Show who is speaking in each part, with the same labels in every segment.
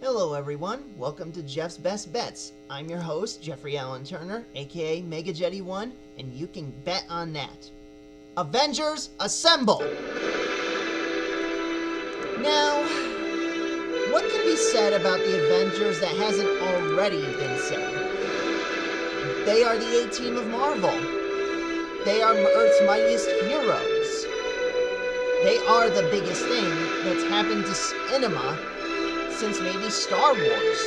Speaker 1: Hello everyone, welcome to Jeff's Best Bets. I'm your host, Jeffrey Allen Turner, aka Mega Jetty 1, and you can bet on that. Avengers, assemble! Now, what can be said about the Avengers that hasn't already been said? They are the A-Team of Marvel. They are Earth's Mightiest Heroes. They are the biggest thing that's happened to cinema since maybe Star Wars.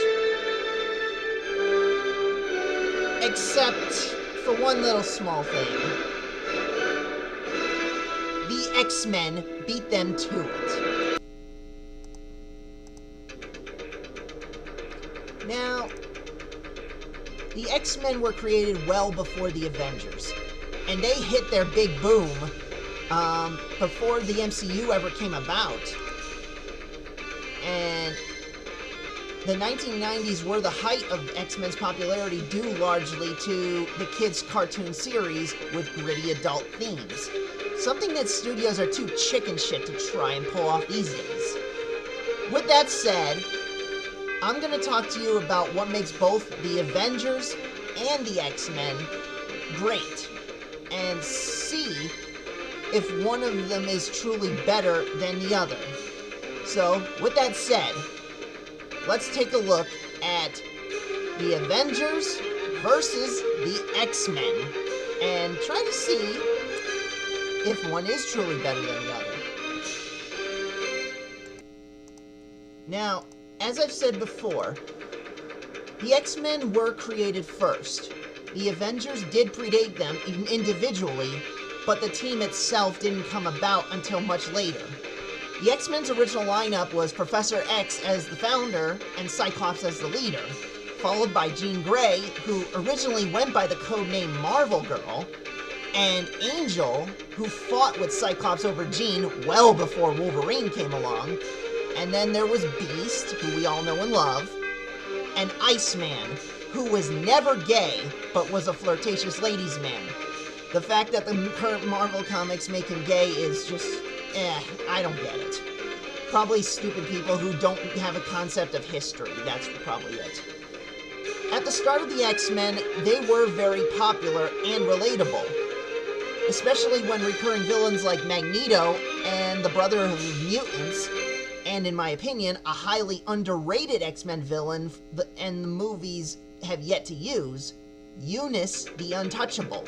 Speaker 1: Except for one little small thing. The X-Men beat them to it. Now, the X-Men were created well before the Avengers, and they hit their big boom before the MCU ever came about. And the 1990s were the height of X-Men's popularity due largely to the kids' cartoon series with gritty adult themes. Something that studios are too chicken shit to try and pull off these days. With that said, I'm going to talk to you about what makes both the Avengers and the X-Men great, and see if one of them is truly better than the other. So, with that said, let's take a look at the Avengers versus the X-Men and try to see if one is truly better than the other. Now, as I've said before, the X-Men were created first. The Avengers did predate them individually, but the team itself didn't come about until much later. The X-Men's original lineup was Professor X as the founder and Cyclops as the leader, followed by Jean Grey, who originally went by the codename Marvel Girl, and Angel, who fought with Cyclops over Jean well before Wolverine came along, and then there was Beast, who we all know and love, and Iceman, who was never gay, but was a flirtatious ladies' man. The fact that the current Marvel comics make him gay is just, I don't get it. Probably stupid people who don't have a concept of history, that's probably it. At the start of the X-Men, they were very popular and relatable, especially when recurring villains like Magneto and the Brotherhood of Mutants, and in my opinion, a highly underrated X-Men villain and the movies have yet to use, Eunice the Untouchable.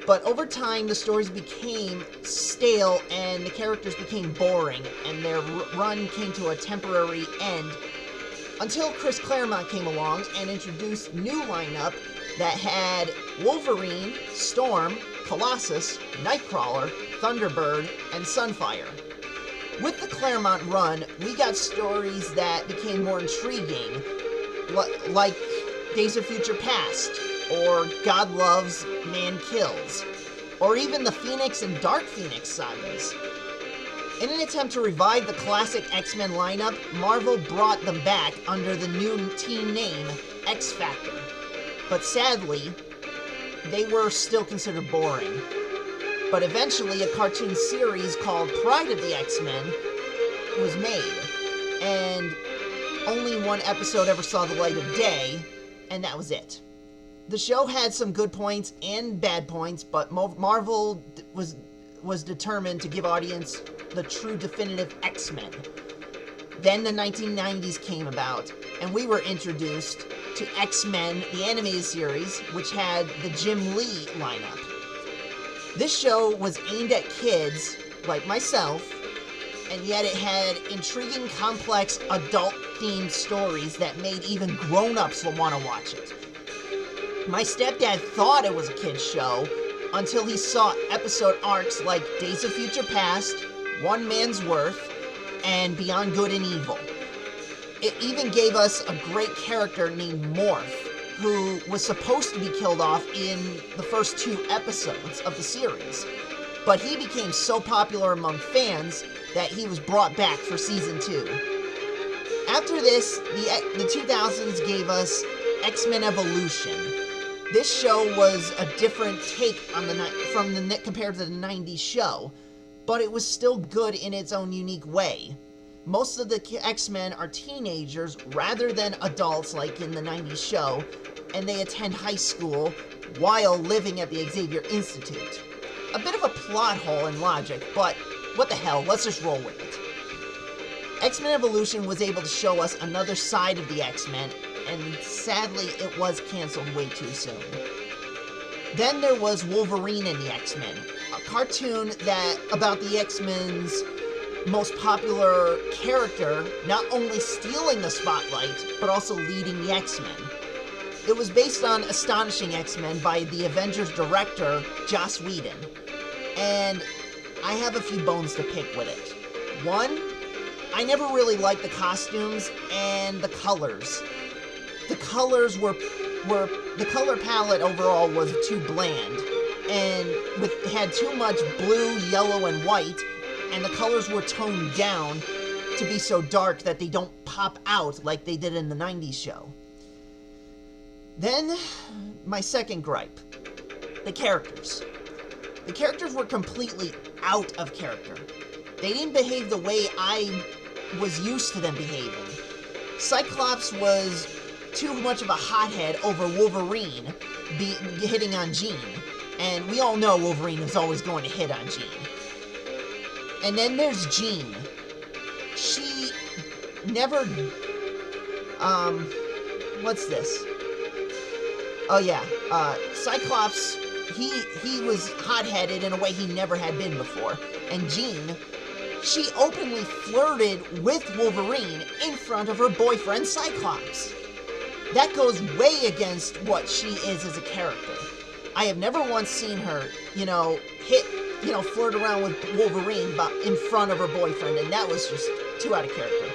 Speaker 1: But over time, the stories became stale and the characters became boring, and their run came to a temporary end until Chris Claremont came along and introduced a new lineup that had Wolverine, Storm, Colossus, Nightcrawler, Thunderbird, and Sunfire. With the Claremont run, we got stories that became more intriguing, like Days of Future Past, or God Loves, Man Kills, or even the Phoenix and Dark Phoenix sagas. In an attempt to revive the classic X-Men lineup, Marvel brought them back under the new team name, X-Factor. But sadly, they were still considered boring. But eventually, a cartoon series called Pride of the X-Men was made, and only one episode ever saw the light of day, and that was it. The show had some good points and bad points, but Marvel was determined to give audience the true definitive X-Men. Then the 1990s came about, and we were introduced to X-Men, the animated series, which had the Jim Lee lineup. This show was aimed at kids, like myself, and yet it had intriguing, complex, adult-themed stories that made even grown-ups want to watch it. My stepdad thought it was a kid's show until he saw episode arcs like Days of Future Past, One Man's Worth, and Beyond Good and Evil. It even gave us a great character named Morph, who was supposed to be killed off in the first 2 episodes of the series. But he became so popular among fans that he was brought back for season 2. After this, the 2000s gave us X-Men Evolution. This show was a different take on compared to the 90s show, but it was still good in its own unique way. Most of the X-Men are teenagers rather than adults like in the 90s show, and they attend high school while living at the Xavier Institute. A bit of a plot hole in logic, but what the hell, let's just roll with it. X-Men Evolution was able to show us another side of the X-Men, and sadly it was canceled way too soon. Then there was Wolverine and the X-Men, a cartoon that about the X-Men's most popular character not only stealing the spotlight, but also leading the X-Men. It was based on Astonishing X-Men by the Avengers director, Joss Whedon. And I have a few bones to pick with it. One, I never really liked the costumes and the colors. The colors the color palette overall was too bland, and had too much blue, yellow, and white, and the colors were toned down to be so dark that they don't pop out like they did in the 90s show. Then, my second gripe, the characters. The characters were completely out of character. They didn't behave the way I was used to them behaving. Cyclops was too much of a hothead over Wolverine hitting on Jean, and we all know Wolverine is always going to hit on Jean. And then there's Jean. She never, what's this? Oh yeah, Cyclops, he was hot-headed in a way he never had been before. And Jean, she openly flirted with Wolverine in front of her boyfriend Cyclops. That goes way against what she is as a character. I have never once seen her, flirt around with Wolverine in front of her boyfriend, and that was just too out of character.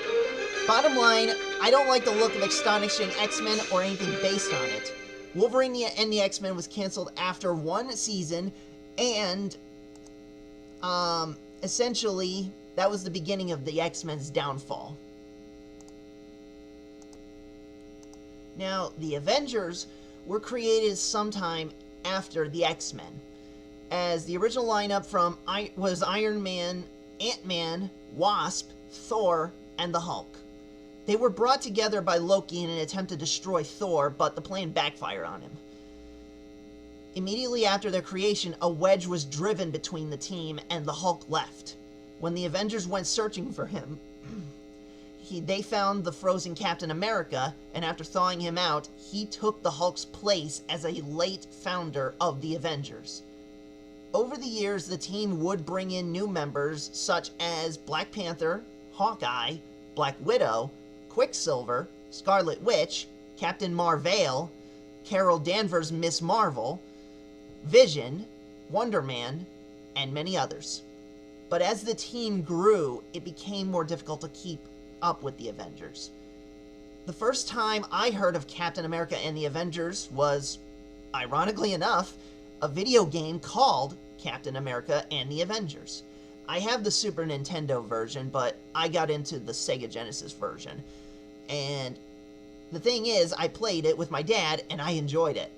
Speaker 1: Bottom line, I don't like the look of Astonishing X-Men or anything based on it. Wolverine and the X-Men was canceled after one season, and essentially, that was the beginning of the X-Men's downfall. Now, the Avengers were created sometime after the X-Men, as the original lineup was Iron Man, Ant-Man, Wasp, Thor, and the Hulk. They were brought together by Loki in an attempt to destroy Thor, but the plan backfired on him. Immediately after their creation, a wedge was driven between the team, and the Hulk left. When the Avengers went searching for him, they found the frozen Captain America, and after thawing him out, he took the Hulk's place as a late founder of the Avengers. Over the years, the team would bring in new members such as Black Panther, Hawkeye, Black Widow, Quicksilver, Scarlet Witch, Captain Marvel, Carol Danvers' Miss Marvel, Vision, Wonder Man, and many others. But as the team grew, it became more difficult to keep up with the Avengers. The first time I heard of Captain America and the Avengers was, ironically enough, a video game called Captain America and the Avengers. I have the Super Nintendo version, but I got into the Sega Genesis version. And the thing is, I played it with my dad, and I enjoyed it.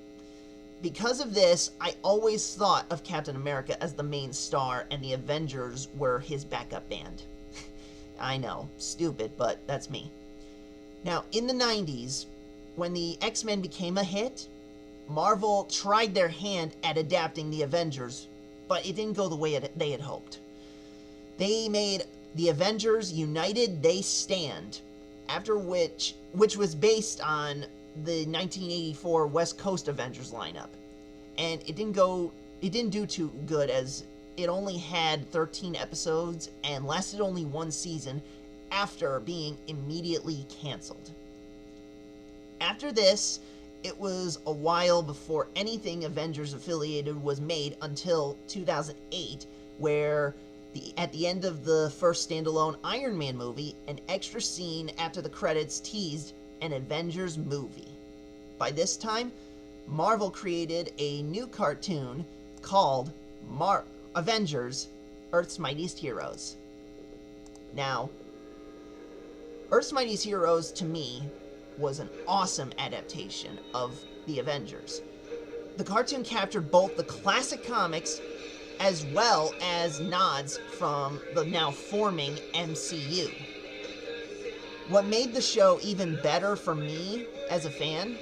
Speaker 1: Because of this, I always thought of Captain America as the main star, and the Avengers were his backup band. I know, stupid, but that's me. Now, in the 90s, when the X-Men became a hit, Marvel tried their hand at adapting the Avengers, but it didn't go the way they had hoped. They made the Avengers United They Stand, after which was based on the 1984 West Coast Avengers lineup. And it didn't do too good, as it only had 13 episodes and lasted only one season after being immediately canceled. After this, it was a while before anything Avengers affiliated was made until 2008, where at the end of the first standalone Iron Man movie, an extra scene after the credits teased an Avengers movie. By this time, Marvel created a new cartoon called Avengers, Earth's Mightiest Heroes. Now, Earth's Mightiest Heroes, to me, was an awesome adaptation of the Avengers. The cartoon captured both the classic comics as well as nods from the now forming MCU. What made the show even better for me as a fan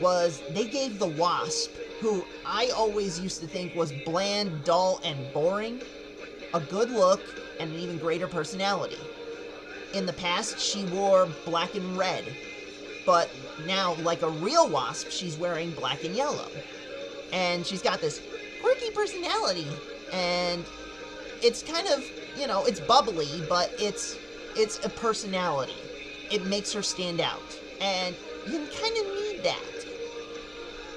Speaker 1: was they gave the Wasp, who I always used to think was bland, dull, and boring, a good look and an even greater personality. In the past, she wore black and red, but now, like a real Wasp, she's wearing black and yellow. And she's got this quirky personality, and it's kind of, it's bubbly, but it's a personality. It makes her stand out, and you kind of need that.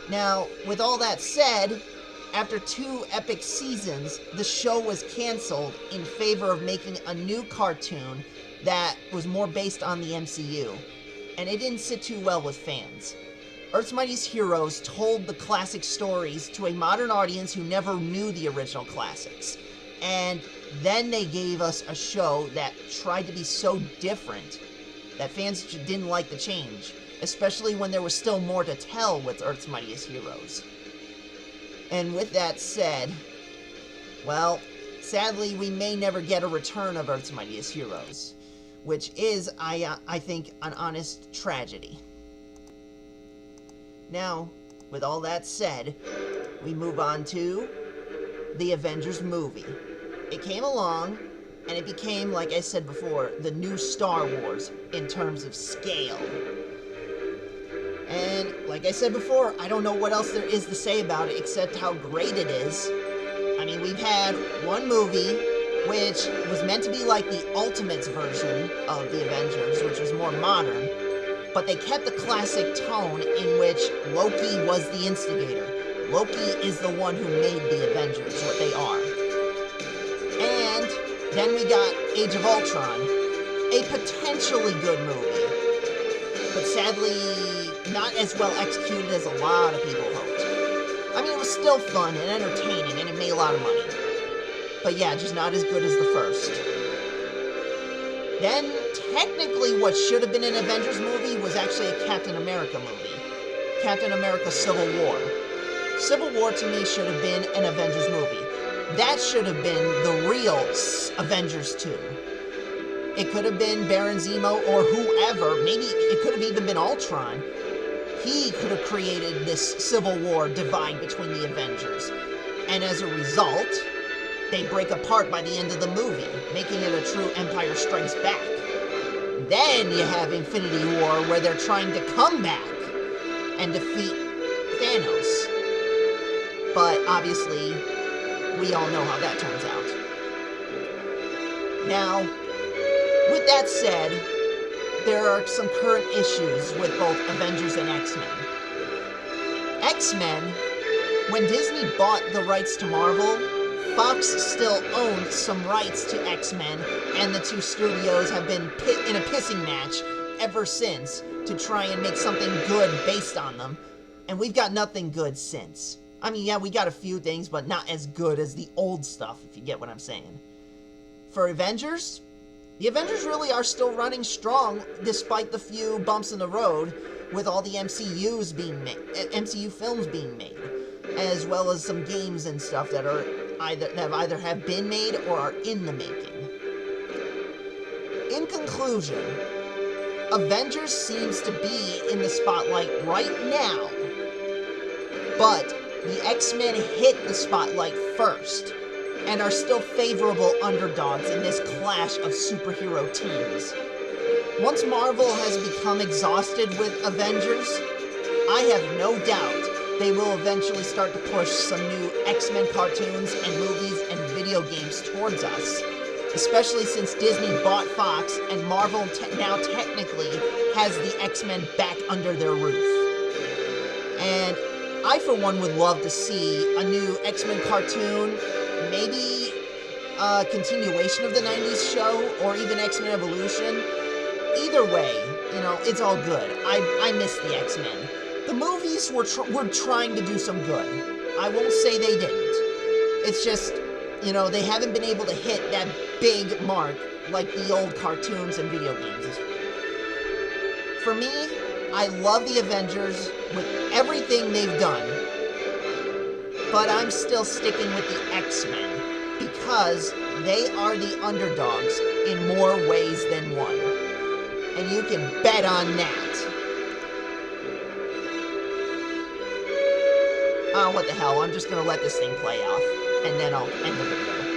Speaker 1: Now, with all that said, after 2 epic seasons, the show was canceled in favor of making a new cartoon that was more based on the MCU, and it didn't sit too well with fans. Earth's Mightiest Heroes told the classic stories to a modern audience who never knew the original classics, and then they gave us a show that tried to be so different that fans didn't like the change, especially when there was still more to tell with Earth's Mightiest Heroes. And with that said, well, sadly we may never get a return of Earth's Mightiest Heroes, which is, I think, an honest tragedy. Now, with all that said, we move on to the Avengers movie. It came along, and it became, like I said before, the new Star Wars in terms of scale. And like I said before, I don't know what else there is to say about it except how great it is. I mean, we've had one movie which was meant to be like the Ultimates version of the Avengers, which was more modern, but they kept the classic tone in which Loki was the instigator. Loki is the one who made the Avengers what they are. And then we got Age of Ultron, a potentially good movie, but sadly not as well executed as a lot of people hoped. I mean, it was still fun and entertaining, and it made a lot of money. But yeah, just not as good as the first. Then, technically, what should have been an Avengers movie was actually a Captain America movie. Captain America Civil War. Civil War, to me, should have been an Avengers movie. That should have been the real Avengers 2. It could have been Baron Zemo or whoever. Maybe it could have even been Ultron. He could have created this Civil War divide between the Avengers. And as a result, they break apart by the end of the movie, making it a true Empire Strikes Back. Then you have Infinity War, where they're trying to come back and defeat Thanos. But obviously, we all know how that turns out. Now, with that said, there are some current issues with both Avengers and X-Men. X-Men, when Disney bought the rights to Marvel, Fox still owned some rights to X-Men, and the two studios have been in a pissing match ever since to try and make something good based on them, and we've got nothing good since. I mean, yeah, we got a few things, but not as good as the old stuff, if you get what I'm saying. For Avengers, the Avengers really are still running strong, despite the few bumps in the road, with all the MCU films being made, as well as some games and stuff that are either have been made or are in the making. In conclusion, Avengers seems to be in the spotlight right now, but the X-Men hit the spotlight first, and are still favorable underdogs in this clash of superhero teams. Once Marvel has become exhausted with Avengers, I have no doubt they will eventually start to push some new X-Men cartoons and movies and video games towards us, especially since Disney bought Fox and Marvel now technically has the X-Men back under their roof. And I, for one, would love to see a new X-Men cartoon, maybe a continuation of the 90s show, or even X-Men Evolution. Either way, it's all good. I miss the X-Men. The movies were trying to do some good. I won't say they didn't. It's just, they haven't been able to hit that big mark like the old cartoons and video games. For me, I love the Avengers with everything they've done, but I'm still sticking with the X-Men because they are the underdogs in more ways than one. And you can bet on that. Oh, what the hell, I'm just gonna let this thing play off, and then I'll end the video.